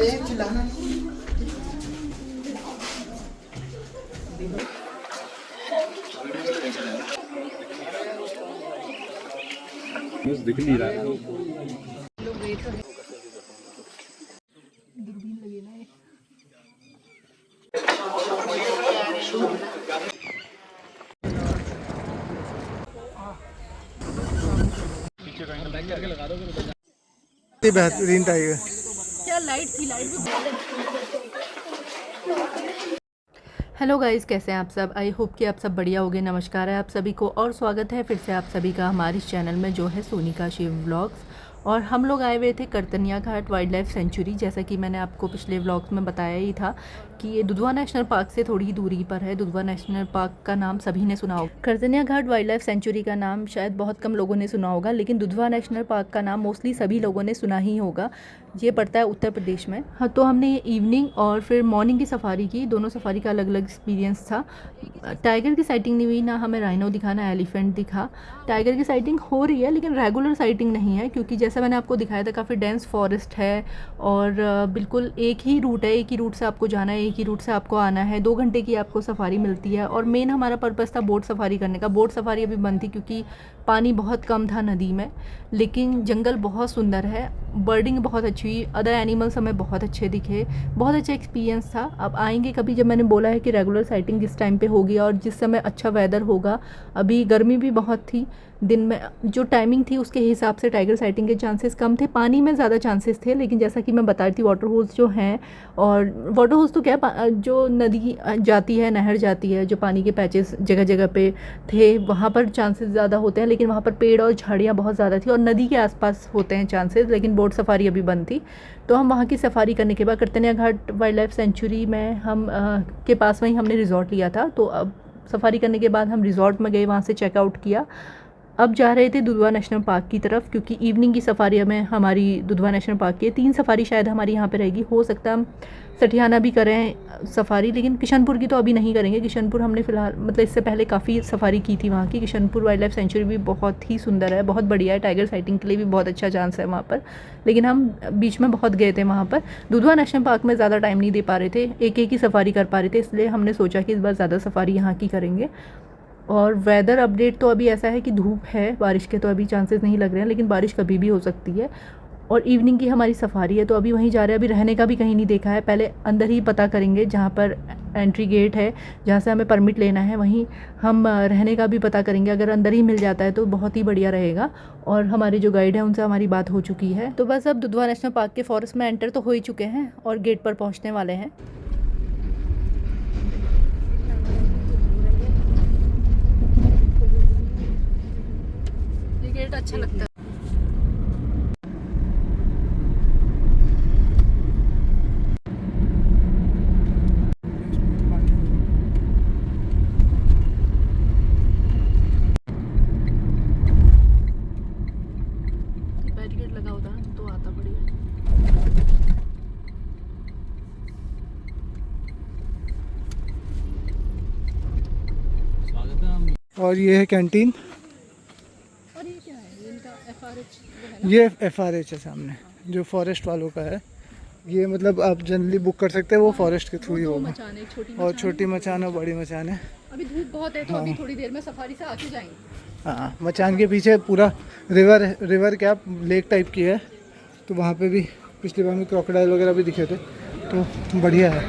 दिख नहीं रहा। दूरबीन लगे ना बेहतरीन टाइगर। क्या लाइट थी, लाइट भी। हेलो गाइस, कैसे हैं आप सब? आई होप कि आप सब बढ़िया होंगे। नमस्कार है आप सभी को और स्वागत है फिर से आप सभी का हमारे इस चैनल में जो है सोनिका शिव व्लॉग्स। और हम लोग आए हुए थे करतनिया घाट वाइल्ड लाइफ सेंचुरी। जैसा कि मैंने आपको पिछले व्लॉग्स में बताया ही था कि ये दुधवा नेशनल पार्क से थोड़ी ही दूरी पर है। दुधवा नेशनल पार्क का नाम सभी ने सुना होगा। करतनिया घाट वाइल्ड लाइफ सेंचुरी का नाम शायद बहुत कम लोगों ने सुना होगा, लेकिन दुधवा नेशनल पार्क का नाम मोस्टली सभी लोगों ने सुना ही होगा। ये पड़ता है उत्तर प्रदेश में। हाँ, तो हमने इवनिंग और फिर मॉर्निंग की सफारी की। दोनों सफारी का अलग अलग एक्सपीरियंस था। टाइगर की साइटिंग नहीं हुई, ना हमें राइनो दिखा ना एलिफेंट दिखा। टाइगर की साइटिंग हो रही है लेकिन रेगुलर साइटिंग नहीं है, क्योंकि जैसा मैंने आपको दिखाया था काफ़ी डेंस फॉरेस्ट है और बिल्कुल एक ही रूट है। एक ही रूट से आपको जाना है, एक ही रूट से आपको आना है। 2 घंटे की आपको सफारी मिलती है। और मेन हमारा पर्पज़ था बोट सफारी करने का। बोट सफारी अभी बंद थी क्योंकि पानी बहुत कम था नदी में, लेकिन जंगल बहुत सुंदर है। बर्डिंग बहुत अच्छी हुई, अदर एनिमल्स हमें बहुत अच्छे दिखे। बहुत अच्छा एक्सपीरियंस था। अब आएंगे कभी, जब मैंने बोला है कि रेगुलर साइटिंग जिस टाइम पे होगी और जिस समय अच्छा वेदर होगा। अभी गर्मी भी बहुत थी, दिन में जो टाइमिंग थी उसके हिसाब से टाइगर साइटिंग के चांसेस कम थे। पानी में ज़्यादा चांसेस थे, लेकिन जैसा कि मैं बता रही थी वाटर होल्स जो हैं, और वाटर होल्स तो क्या जो नदी जाती है, नहर जाती है, जो पानी के पैचेस जगह जगह पे थे वहाँ पर चांसेस ज़्यादा होते हैं। लेकिन वहाँ पर पेड़ और झाड़ियाँ बहुत ज़्यादा थी और नदी के आसपास होते हैं चांसेस। लेकिन बोट सफारी अभी बंद थी। तो हम वहाँ की सफारी करने के बाद करतनिया घाट वाइल्ड लाइफ सेंचुरी में हम के पास वहीं हमने रिजॉर्ट लिया था। तो अब सफारी करने के बाद हम रिजॉर्ट में गए, वहाँ से चेकआउट किया। अब जा रहे थे दुधवा नेशनल पार्क की तरफ, क्योंकि इवनिंग की सफारी हमें हमारी दुधवा नेशनल पार्क की 3 सफारी शायद हमारी यहाँ पे रहेगी। हो सकता है हम सठियाना भी करें सफारी, लेकिन किशनपुर की तो अभी नहीं करेंगे। किशनपुर हमने फ़िलहाल मतलब इससे पहले काफ़ी सफारी की थी वहाँ की। किशनपुर वाइल्ड लाइफ सेंचुरी भी बहुत ही सुंदर है, बहुत बढ़िया है। टाइगर साइटिंग के लिए भी बहुत अच्छा चांस है वहाँ पर, लेकिन हम बीच में बहुत गए थे वहाँ पर। दुधवा नेशनल पार्क में ज़्यादा टाइम नहीं दे पा रहे थे, एक एक ही सफारी कर पा रहे थे, इसलिए हमने सोचा कि इस बार ज़्यादा सफारी यहाँ की करेंगे। और वेदर अपडेट तो अभी ऐसा है कि धूप है, बारिश के तो अभी चांसेस नहीं लग रहे हैं, लेकिन बारिश कभी भी हो सकती है। और इवनिंग की हमारी सफारी है तो अभी वहीं जा रहे हैं। अभी रहने का भी कहीं नहीं देखा है, पहले अंदर ही पता करेंगे जहाँ पर एंट्री गेट है, जहाँ से हमें परमिट लेना है, वहीं हम रहने का भी पता करेंगे। अगर अंदर ही मिल जाता है तो बहुत ही बढ़िया रहेगा। और हमारे जो गाइड हैं उनसे हमारी बात हो चुकी है। तो बस अब दुधवा नेशनल पार्क के फॉरेस्ट में एंटर तो हो ही चुके हैं और गेट पर पहुँचने वाले हैं। गेट अच्छा लगता है। बैरिकेड लगा होता है तो आता बढ़िया। और ये है कैंटीन। और ये क्या है? ये इनका FRH ये FRH है सामने, जो फॉरेस्ट वालों का है। ये मतलब आप जनरली बुक कर सकते हैं, वो फॉरेस्ट के थ्रू ही होगा। मचान है, छोटी और छोटी मचान और बड़ी मचान है। अभी धूप बहुत है तो अभी थोड़ी देर में सफारी से आके जाएंगे। हाँ, मचान के पीछे पूरा रिवर है। रिवर क्या लेक टाइप की है, तो वहाँ पे भी पिछली बार में क्रोकोडाइल वगैरह भी दिखे थे, तो बढ़िया है।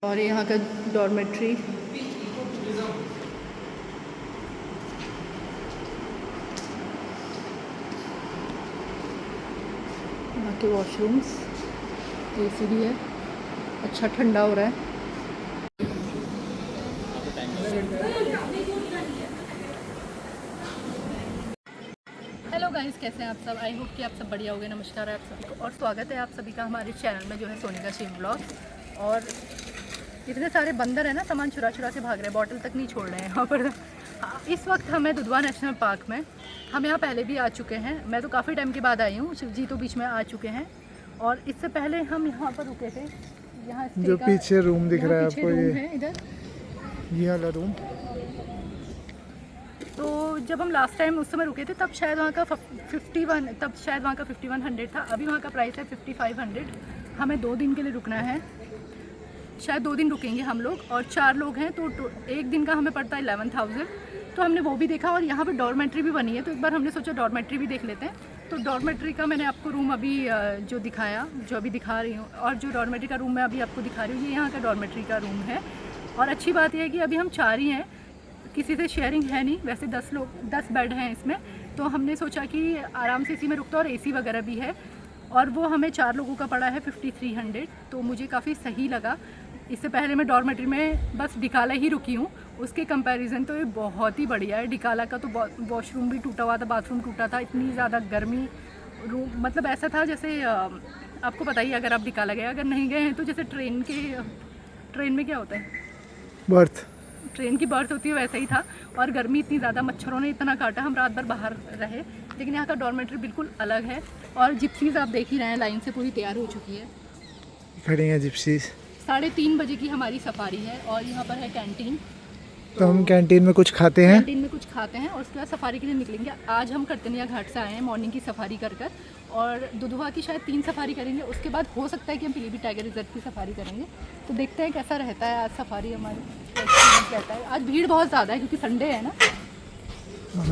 और यहाँ का डॉर्मेट्री, यहाँ के वॉशरूम्स, AC भी है, अच्छा ठंडा हो रहा है। हेलो गाइस, कैसे हैं आप सब? आई होप कि आप सब बढ़िया होंगे। नमस्कार है आप सभी को और स्वागत है आप सभी का हमारे चैनल में जो है सोनिका शिव व्लॉग्स। और इतने सारे बंदर हैं ना, सामान चुरा चुरा के भाग रहे हैं, बॉटल तक नहीं छोड़ रहे हैं यहाँ पर। इस वक्त हमें दुधवा नेशनल पार्क में, हम यहाँ पहले भी आ चुके हैं। मैं तो काफ़ी टाइम के बाद आई हूँ, शिव जी तो बीच में आ चुके हैं। और इससे पहले हम यहाँ पर रुके थे। यहाँ जो पीछे रूम दिख रहा है आपको, ये इधर ये वाला रूम। तो तो जब हम लास्ट टाइम उस समय रुके थे तब शायद वहाँ का 5100 था। अभी वहाँ का प्राइस है 5500। हमें 2 दिन के लिए रुकना है, शायद 2 दिन रुकेंगे हम लोग और 4 लोग हैं, तो एक दिन का हमें पड़ता है 11,000। तो हमने वो भी देखा और यहाँ पर डॉर्मेट्री भी बनी है, तो एक बार हमने सोचा डॉर्मेट्री भी देख लेते हैं। तो डॉर्मेट्री का मैंने आपको रूम अभी जो दिखाया, जो अभी दिखा रही हूँ, और जो डॉर्मेट्री का रूम मैं अभी आपको दिखा रही हूँ, ये यहाँ का डॉर्मेट्री का रूम है। और अच्छी बात यह है कि अभी हम 4 ही हैं, किसी से शेयरिंग है नहीं। वैसे 10 बेड हैं इसमें, तो हमने सोचा कि आराम से इसी में रुकता, और AC वगैरह भी है, और वो हमें 4 लोगों का पड़ा है 5300। तो मुझे काफ़ी सही लगा। इससे पहले मैं डॉर्मेट्री में बस डिकाला ही रुकी हूँ, उसके कंपैरिजन तो ये बहुत ही बढ़िया है। डिकाला का तो वॉशरूम भी टूटा हुआ था, बाथरूम टूटा था, इतनी ज़्यादा गर्मी, रूम मतलब ऐसा था जैसे आपको पता ही, अगर आप डिकाला गए, अगर नहीं गए हैं तो जैसे ट्रेन में क्या होता है, बर्थ, ट्रेन की बर्थ होती है, वैसा ही था। और गर्मी इतनी ज़्यादा, मच्छरों ने इतना काटा, हम रात भर बाहर रहे। लेकिन यहाँ का डॉर्मेट्री बिल्कुल अलग है। और जिप्सीज़ आप देख ही रहे हैं, लाइन से पूरी तैयार हो चुकी है, खड़ी हैं जिप्सीज। 3:30 बजे की हमारी सफारी है। और यहाँ पर है कैंटीन, तो हम कैंटीन में कुछ खाते हैं, कैंटीन में कुछ खाते हैं और उसके बाद सफारी के लिए निकलेंगे। आज हम करतनिया घाट से आए हैं मॉर्निंग की सफारी कर और दुधवा की शायद 3 सफारी करेंगे। उसके बाद हो सकता है कि हम पीलीभीत टाइगर रिजर्व की सफारी करेंगे। तो देखते हैं कैसा रहता है आज सफारी, हमारी एक्सपीरियंस रहता है। आज भीड़ बहुत ज़्यादा है क्योंकि संडे है ना।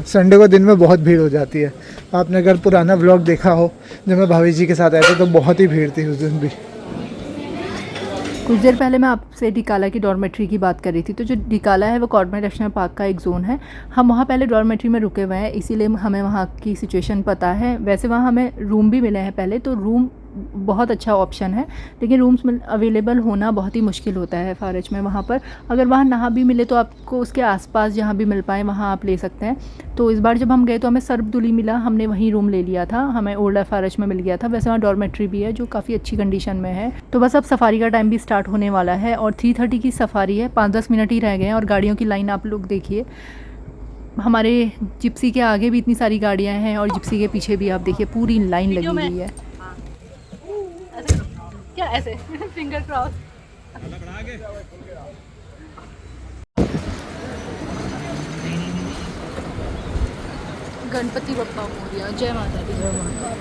संडे को दिन में बहुत भीड़ हो जाती है। आपने अगर पुराना व्लॉग देखा हो जब मैं भाभी जी के साथ आया था, तो बहुत ही भीड़ थी उस दिन भी। कुछ देर पहले मैं आपसे डिकाला की डॉर्मेट्री की बात कर रही थी। तो जो डिकाला है वो कॉर्बेट नेशनल पार्क का एक ज़ोन है। हम वहाँ पहले डॉर्मेट्री में रुके हुए हैं, इसीलिए हमें वहाँ की सिचुएशन पता है। वैसे वहाँ हमें रूम भी मिले हैं पहले, तो रूम बहुत अच्छा ऑप्शन है, लेकिन रूम्स अवेलेबल होना बहुत ही मुश्किल होता है फारज में। वहाँ पर अगर वहाँ ना भी मिले तो आपको उसके आसपास जहाँ भी मिल पाए वहाँ आप ले सकते हैं। तो इस बार जब हम गए तो हमें सरबदुली मिला, हमने वहीं रूम ले लिया था, हमें ओल्ड फारज में मिल गया था। वैसे वहाँ डॉर्मेट्री भी है जो काफ़ी अच्छी कंडीशन में है। तो बस अब सफारी का टाइम भी स्टार्ट होने वाला है और 3:30 की सफारी है, 5-10 मिनट ही रह गए हैं। और गाड़ियों की लाइन आप लोग देखिए, हमारे जिप्सी के आगे भी इतनी सारी गाड़ियाँ हैं और जिप्सी के पीछे भी आप देखिए पूरी लाइन लगी हुई है। क्या ऐसे फिंगर क्रॉस। गणपति बप्पा मोरिया, जय माता दी। जय माता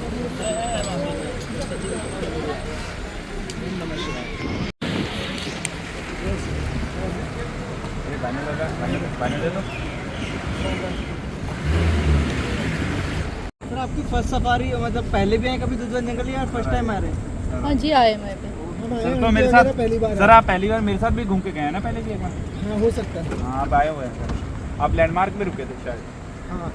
सर आपकी फर्स्ट सफारी मतलब पहले भी आए कभी दुधवा जंगल या फर्स्ट टाइम आ रहे हैं? हाँ जी, आए मैं पे। सर तो मेरे साथ पहली बार, सर आप पहली बार मेरे साथ भी घूम के गए हैं ना पहले भी एक बार? हाँ, हो सकता है। हाँ, आप आए हुए हैं सर, आप लैंडमार्क में रुके थे शायद। हाँ,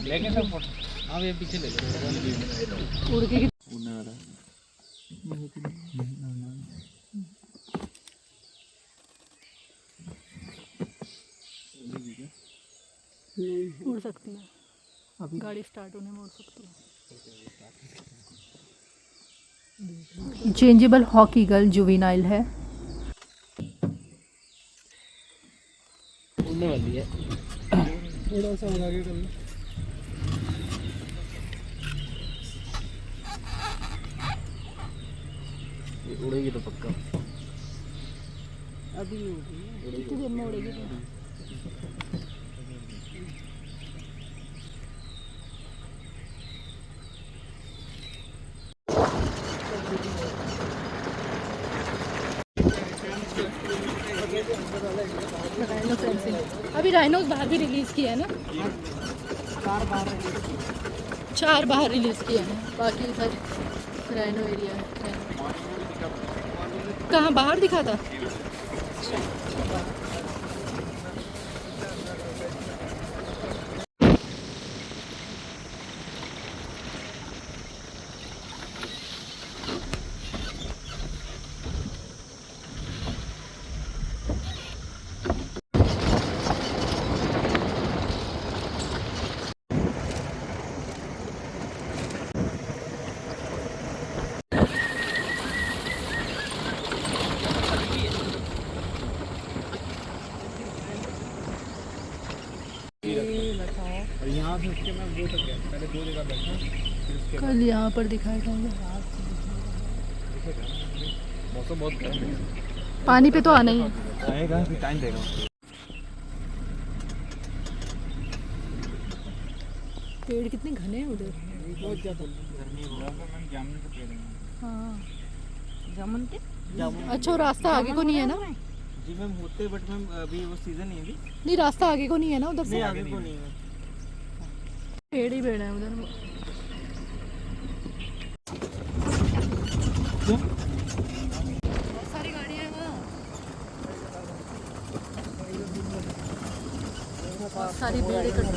लेंगे सर फोटो? हाँ भैया पीछे ले लो। उड़ के उड़ने वाला उड़ सकती है, अभी गाड़ी स्टार्ट होने में उड़ सकती है। चेंजेबल हॉक ईगल जुवेनाइल है। उड़ने वाली है, थोड़ा सा और आगे कर लो। उड़ेगी तो पक्का। अभी कितनी देर में उड़ेगी? अभी राइनोस बाहर भी रिलीज़ किया है ना, 4 बाहर रिलीज़ किया है, बाकी इधर राइनो एरिया है। कहाँ बाहर दिखा था? यहाँ से उसके मैं वो तक गया, पहले 2 जगह बैठा, फिर उसके बाद कल यहाँ पर दिखाया था दिखेगा ना, मौसम बहुत गर्म है। पानी पे तो आना ही है। आएगा, अभी टाइम देगा। पेड़ कितने घने हैं उधर। बहुत ज़्यादा मैम जामुन का पेड़ है। हाँ जामुन के जामुन अच्छा, वो रास्ता आगे को नहीं है ना? जी मैम होते, बट मैम अभी वो सीज़न नहीं है अभी। नहीं, रास्ता आगे को नहीं है ना उधर से? नहीं आगे को नहीं है। पेड़ ही पेड़ है उधर। बहुत सारी गाड़ियाँ हैं वहाँ, बहुत सारी भीड़ इकट्ठी।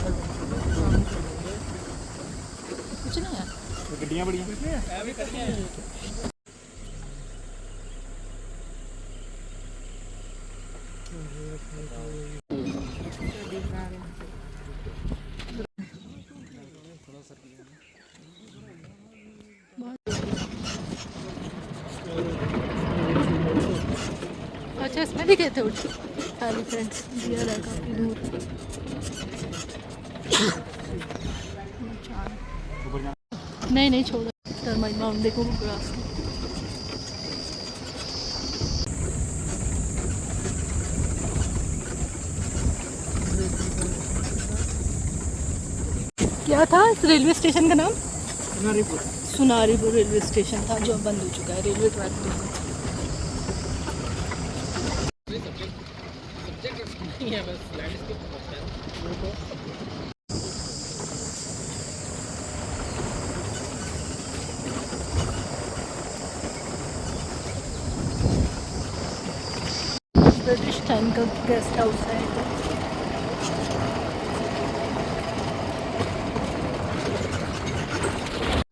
कुछ नहीं है। गड्डियाँ बड़ी हैं। अच्छा, इसमें भी गए थे खाली फ्रेंड्स, डियर है काफ़ी दूर। नहीं नहीं, छोड़ो, टर्माइट माउंट देखो ग्रास। क्या था इस रेलवे स्टेशन का नाम? सुनारीपुर रेलवे स्टेशन था, जो अब बंद हो चुका है, रेलवे ट्रैक पे। ब्रिटिश टाइम का गेस्ट हाउस है।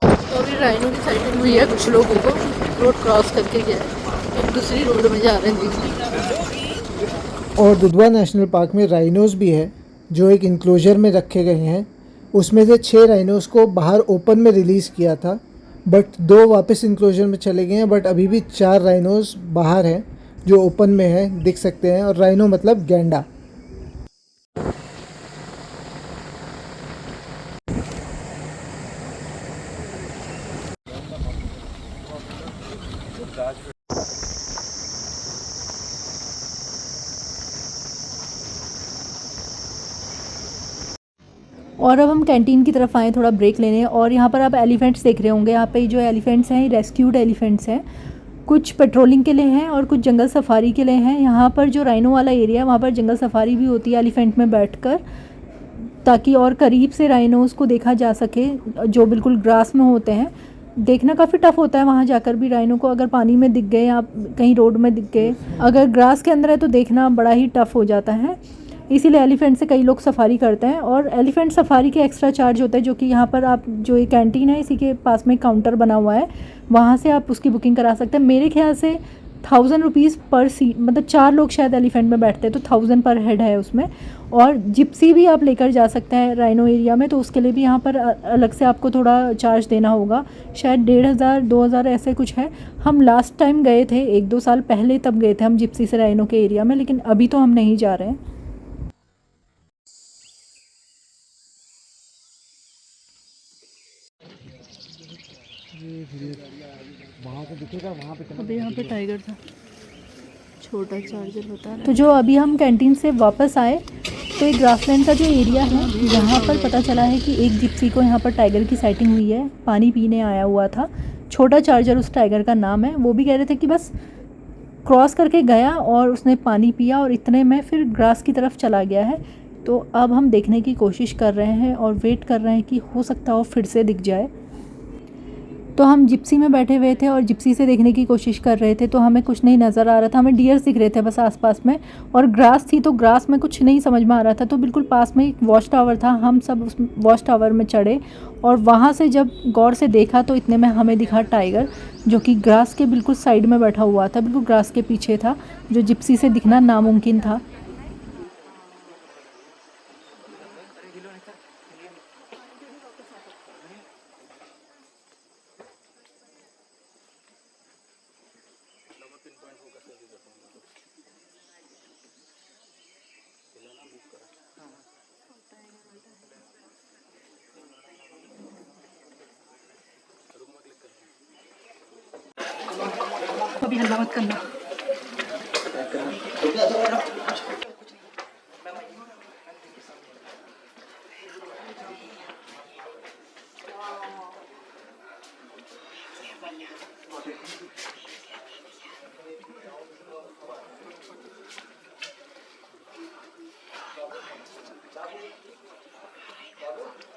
तो अभी राइनो की साइडिंग हुई है, कुछ लोगों को रोड क्रॉस करके गया है, अब दूसरी रोड में जा रहे हैं। और दुधवा नेशनल पार्क में राइनोज भी है जो एक इंक्लोजर में रखे गए हैं। उसमें से 6 राइनोज को बाहर ओपन में रिलीज़ किया था, बट 2 वापस इंक्लोजर में चले गए हैं। बट अभी भी 4 राइनोज बाहर हैं जो ओपन में है, दिख सकते हैं। और राइनो मतलब गैंडा। और अब हम कैंटीन की तरफ आए थोड़ा ब्रेक लेने, और यहाँ पर आप एलिफेंट्स देख रहे होंगे। यहाँ पे जो एलिफेंट्स हैं, रेस्क्यूड एलिफेंट्स हैं, कुछ पेट्रोलिंग के लिए हैं और कुछ जंगल सफारी के लिए हैं। यहाँ पर जो राइनो वाला एरिया है वहाँ पर जंगल सफारी भी होती है एलिफेंट में बैठकर, ताकि और करीब से राइनोज़ को देखा जा सके जो बिल्कुल ग्रास में होते हैं। देखना काफ़ी टफ होता है वहाँ जाकर भी राइनो को, अगर पानी में दिख गए या कहीं रोड में दिख गए। अगर ग्रास के अंदर है तो देखना बड़ा ही टफ हो जाता है, इसीलिए एलिफेंट से कई लोग सफारी करते हैं। और एलिफेंट सफारी के एक्स्ट्रा चार्ज होता है, जो कि यहाँ पर आप जो ये कैंटीन है इसी के पास में काउंटर बना हुआ है, वहाँ से आप उसकी बुकिंग करा सकते हैं। मेरे ख्याल से 1000 रुपीज़ पर सीट, मतलब 4 लोग शायद एलिफेंट में बैठते हैं तो 1000 पर हेड है उसमें। और जिप्सी भी आप लेकर जा सकते हैं राइनो एरिया में, तो उसके लिए भी यहाँ पर अलग से आपको थोड़ा चार्ज देना होगा, शायद 1500-2000 ऐसे कुछ है। हम लास्ट टाइम गए थे 1-2 साल पहले, तब गए थे हम जिप्सी से राइनो के एरिया में, लेकिन अभी तो हम नहीं जा रहे हैं। वहाँ पे दिखेगा, वहाँ पे अभी यहाँ पे टाइगर था, छोटा चार्जर बता रहा। तो जो अभी हम कैंटीन से वापस आए तो एक ग्रासलैंड का जो एरिया है यहाँ पर पता चला है कि एक जिप्सी को यहाँ पर टाइगर की साइटिंग हुई है, पानी पीने आया हुआ था। छोटा चार्जर उस टाइगर का नाम है। वो भी कह रहे थे कि बस क्रॉस करके गया और उसने पानी पिया और इतने में फिर ग्रास की तरफ चला गया है। तो अब हम देखने की कोशिश कर रहे हैं और वेट कर रहे हैं कि हो सकता हो फिर से दिख जाए। तो हम जिप्सी में बैठे हुए थे और जिप्सी से देखने की कोशिश कर रहे थे, तो हमें कुछ नहीं नज़र आ रहा था। हमें डियर्स दिख रहे थे बस आसपास में, और ग्रास थी तो ग्रास में कुछ नहीं समझ में आ रहा था। तो बिल्कुल पास में एक वॉच टावर था, हम सब उस वॉच टावर में चढ़े और वहाँ से जब गौर से देखा तो इतने में हमें दिखा टाइगर, जो कि ग्रास के बिल्कुल साइड में बैठा हुआ था, बिल्कुल ग्रास के पीछे था, जो जिप्सी से दिखना नामुमकिन था। अभी हल्ला मत करना।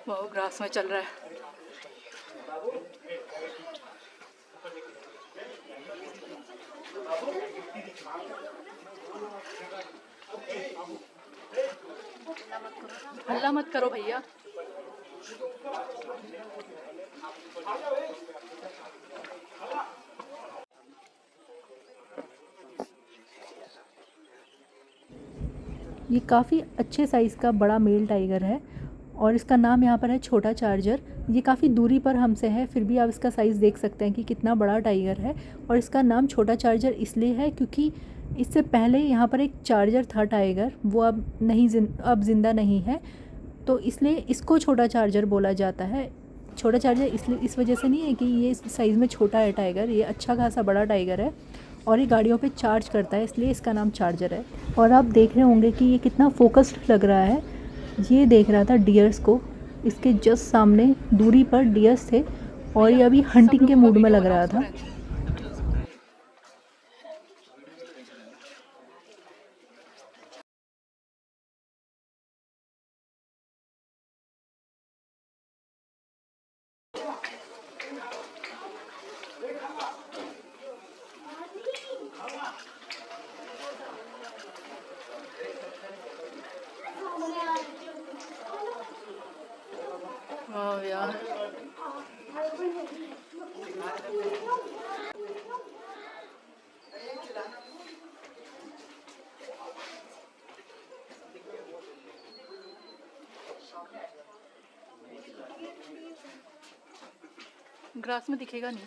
वो ग्रास में चल रहा है। हल्ला मत करो भैया। ये काफ़ी अच्छे साइज़ का बड़ा मेल टाइगर है और इसका नाम यहाँ पर है छोटा चार्जर। ये काफ़ी दूरी पर हमसे है, फिर भी आप इसका साइज़ देख सकते हैं कि कितना बड़ा टाइगर है। और इसका नाम छोटा चार्जर इसलिए है क्योंकि इससे पहले यहाँ पर एक चार्जर था टाइगर, वो अब ज़िंदा नहीं है, तो इसलिए इसको छोटा चार्जर बोला जाता है। छोटा चार्जर इसलिए इस वजह से नहीं है कि ये साइज़ में छोटा है टाइगर, ये अच्छा खासा बड़ा टाइगर है और ये गाड़ियों पे चार्ज करता है, इसलिए इसका नाम चार्जर है। और आप देख रहे होंगे कि ये कितना फोकस्ड लग रहा है। ये देख रहा था डियर्स को, इसके जस्ट सामने दूरी पर डियर्स थे और ये अभी हंटिंग के मूड में लग रहा था। वाह यार, ग्रास में दिखेगा नहीं।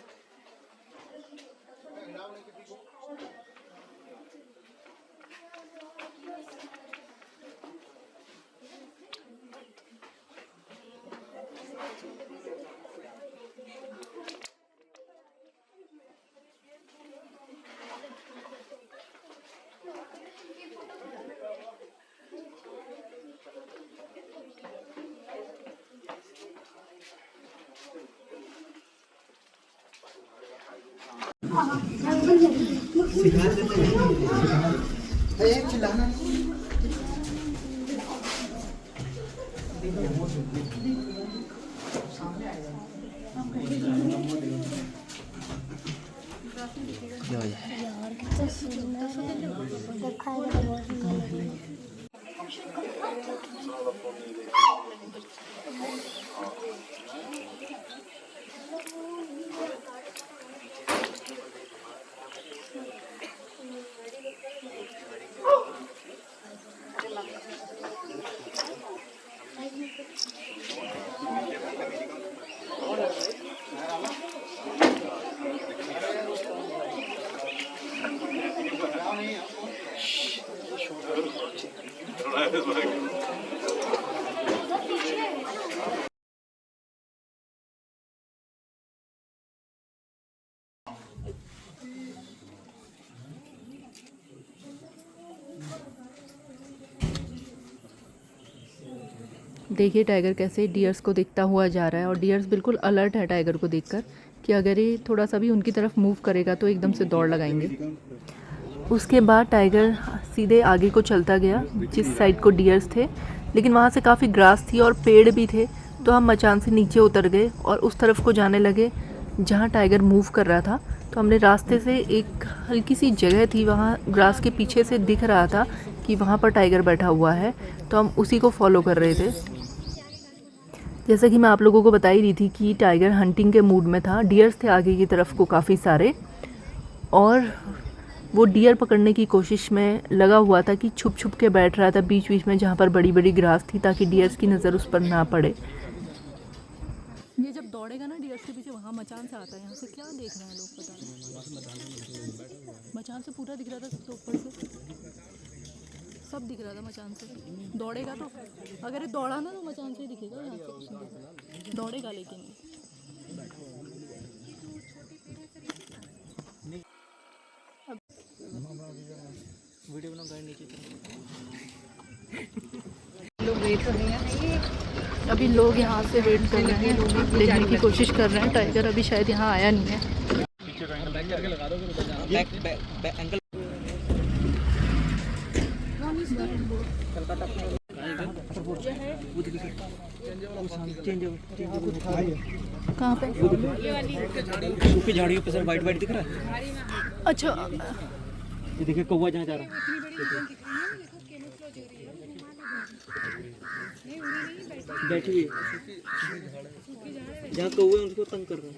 देखिए टाइगर कैसे डियर्स को देखता हुआ जा रहा है और डियर्स बिल्कुल अलर्ट है टाइगर को देखकर कि अगर ये थोड़ा सा भी उनकी तरफ मूव करेगा तो एकदम से दौड़ लगाएंगे। उसके बाद टाइगर सीधे आगे को चलता गया जिस साइड को डियर्स थे, लेकिन वहाँ से काफ़ी ग्रास थी और पेड़ भी थे, तो हम मचान से नीचे उतर गए और उस तरफ को जाने लगे जहाँ टाइगर मूव कर रहा था। तो हमने रास्ते से एक हल्की सी जगह थी, वहाँ ग्रास के पीछे से दिख रहा था कि वहाँ पर टाइगर बैठा हुआ है, तो हम उसी को फॉलो कर रहे थे। जैसा कि मैं आप लोगों को बता ही रही थी कि टाइगर हंटिंग के मूड में था। डियर्स थे आगे की तरफ को काफ़ी सारे और वो डियर पकड़ने की कोशिश में लगा हुआ था कि छुप छुप के बैठ रहा था बीच बीच में जहाँ पर बड़ी बड़ी ग्रास थी, ताकि डियर्स की नज़र उस पर ना पड़े। ये जब दौड़ेगा ना डियर्स के पीछे, वहाँ मचान से आता है। यहाँ से क्या देख रहे हैं लोग पता नहीं, मचान से पूरा दिख रहा था, सब ऊपर से सब दिख रहा था मचान से। दौड़ेगा तो अगर ये दौड़ा ना तो मचान से ही दिखेगा, यहाँ से कुछ नहीं दिखेगा, दौड़ेगा लेकिन वीडियो बनाओ, गाड़ी नीचे चलो। अभी लोग यहाँ से वेट कर रहे हैं, देखने की कोशिश कर रहे हैं। टाइगर अभी शायद यहाँ आया नहीं है। एंकल कहाँ पे? सूखी झाड़ियों पे सर वाइट वाइट दिख रहा है। अच्छा, ये देखिए कौवा जहाँ जा रहा है। बैठी हुई है। जहाँ कौवे उनको तंग कर रहे हैं।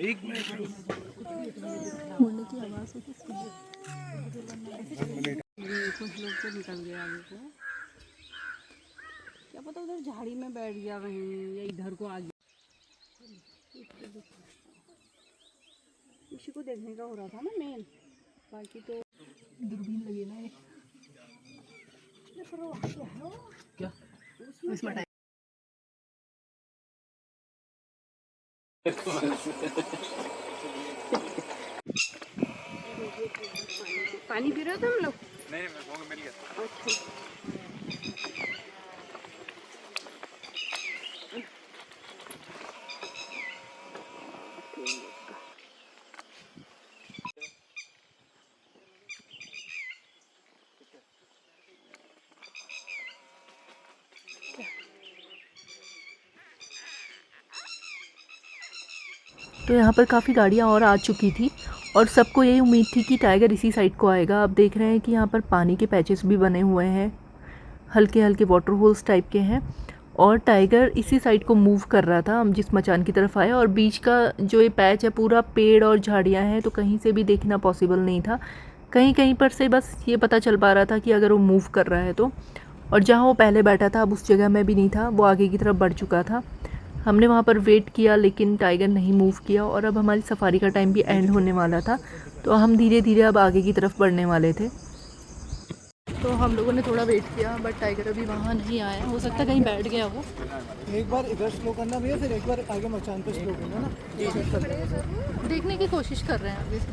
एक मिनट उड़ने की आवाज़ है। कुछ लोग तो निकल गए आगे को, क्या पता उधर झाड़ी में बैठ गया कहीं या इधर को आ गया। इसी को देखने का हो रहा था ना मेन, बाकी तो दूरबीन लगी ना ये। क्या इसमें टाइम पानी पी रहे थे हम लोग। नहीं मैं फोन मिल गया। तो यहाँ पर काफ़ी गाड़ियाँ और आ चुकी थी और सबको यही उम्मीद थी कि टाइगर इसी साइड को आएगा। आप देख रहे हैं कि यहाँ पर पानी के पैचेस भी बने हुए हैं, हल्के हल्के वाटर होल्स टाइप के हैं और टाइगर इसी साइड को मूव कर रहा था। हम जिस मचान की तरफ आए और बीच का जो ये पैच है पूरा पेड़ और झाड़ियाँ हैं, तो कहीं से भी देखना पॉसिबल नहीं था। कहीं कहीं पर से बस ये पता चल पा रहा था कि अगर वो मूव कर रहा है तो। और जहाँ वो पहले बैठा था अब उस जगह में भी नहीं था, वो आगे की तरफ बढ़ चुका था। हमने वहाँ पर वेट किया लेकिन टाइगर नहीं मूव किया और अब हमारी सफारी का टाइम भी एंड होने वाला था, तो हम धीरे धीरे अब आगे की तरफ बढ़ने वाले थे। तो हम लोगों ने थोड़ा वेट किया बट टाइगर अभी वहाँ नहीं आया। हो सकता है कहीं बैठ गया हो। एक बार इधर स्लो करना भैया, फिर एक बार आगे मचान पे स्लो करना ना। देखने की कोशिश कर रहे हैं आगे से।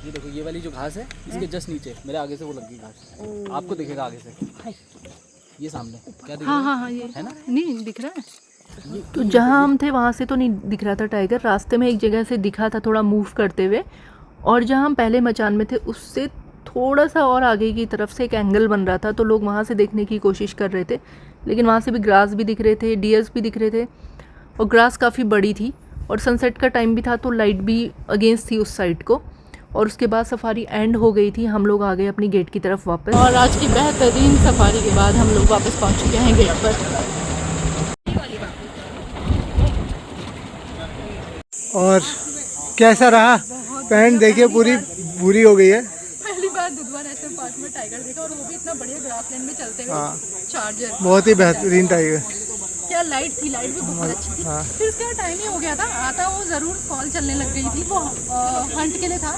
ये देखो ये वाली जो घास है इसके जस्ट नीचे मेरे आगे से वो लगी घास, आपको दिखेगा आगे से। ये सामने क्या दिख हाँ रहा हाँ हाँ, ये है ना? नहीं दिख रहा है। तो जहाँ हम थे वहाँ से तो नहीं दिख रहा था टाइगर, रास्ते में एक जगह से दिखा था थोड़ा मूव करते हुए। और जहाँ हम पहले मचान में थे उससे थोड़ा सा और आगे की तरफ से एक एंगल बन रहा था, तो लोग वहाँ से देखने की कोशिश कर रहे थे। लेकिन वहाँ से भी ग्रास भी दिख रहे थे, डियर्स भी दिख रहे थे और ग्रास काफ़ी बड़ी थी और सनसेट का टाइम भी था तो लाइट भी अगेंस्ट थी उस साइड को। और उसके बाद सफारी एंड हो गई थी, हम लोग आ गए अपनी गेट की तरफ वापस। और आज की बेहतरीन सफारी के बाद हम लोग वापस पहुंच चुके हैं गेट पर। और कैसा रहा? पैंट देखिए पूरी बुरी हो गई है। पहली बार दुधवा नेशनल पार्क में टाइगर देखा और वो भी इतना बढ़िया ग्रासलैंड में चलते हुए। चार्जर बहुत ही बेहतरीन टाइगर। क्या लाइट थी, लाइट भी बहुत अच्छी थी। फिर उसका टाइम ही हो गया था, आता वो ज़रूर कॉल चलने लग गई थी। वो हंट के लिए था।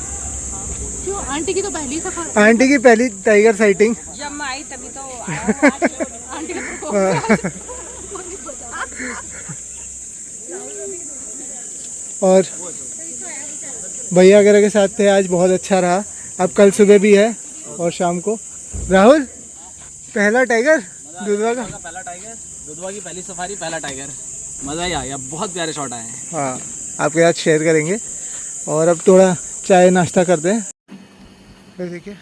क्यों आंटी की तो पहली सफारी, आंटी की पहली टाइगर साइटिंग। जब मैं आई तभी तो आंटी का और भैया वगैरह के साथ थे आज, बहुत अच्छा रहा। अब कल सुबह भी है और शाम को। राहुल पहला टाइगर दुधवा का, पहला टाइगर, दुधवा की पहली सफारी, पहला टाइगर, मज़ा ही आ गया। बहुत प्यारे शॉट आए हैं। हाँ आपके साथ शेयर करेंगे। और अब थोड़ा चाय नाश्ता करते हैं। फिर देखिए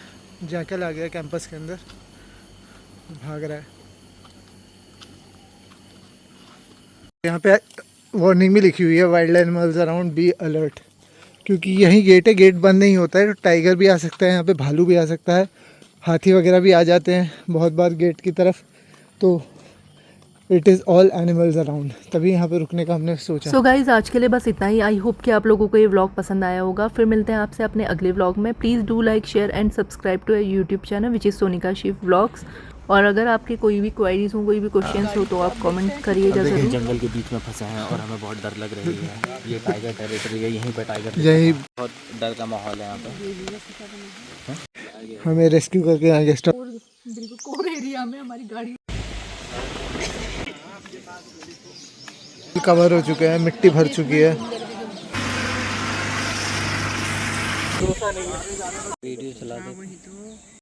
जैकल आ गया कैंपस के अंदर, भाग रहा है। यहाँ पे वार्निंग भी लिखी हुई है, wild animals around be alert, क्योंकि यही गेट है, गेट बंद नहीं होता है तो टाइगर भी आ सकता है यहाँ पे, भालू भी आ सकता है, हाथी वगैरह भी आ जाते हैं बहुत बार गेट की तरफ। तो it is all animals around, तभी यहाँ पे रुकने का हमने सोचा। सो गाइज आज के लिए बस इतना ही। आई होप कि आप लोगों को ये व्लॉग पसंद आया होगा। फिर मिलते हैं आपसे अपने अगले व्लॉग में। Please do like share and subscribe to YouTube channel which is Sonika Shiv vlogs. और अगर आपके कोई भी क्वेरीज हो, कोई भी क्वेश्चंस हो तो आप कमेंट करिएगा ज़रूर। जंगल के बीच में फंसे हैं और हमें बहुत डर लग रही है। ये टाइगर टेरिटरी है, यहीं पे टाइगर, यही बहुत डर का माहौल है यहाँ पे। हमें रेस्क्यू करके आगे स्टॉप बिल्कुल कोर एरिया में हमारी गाड़ी कवर हो चुके हैं, मिट्टी भर चुकी है। वीडियो चला दे।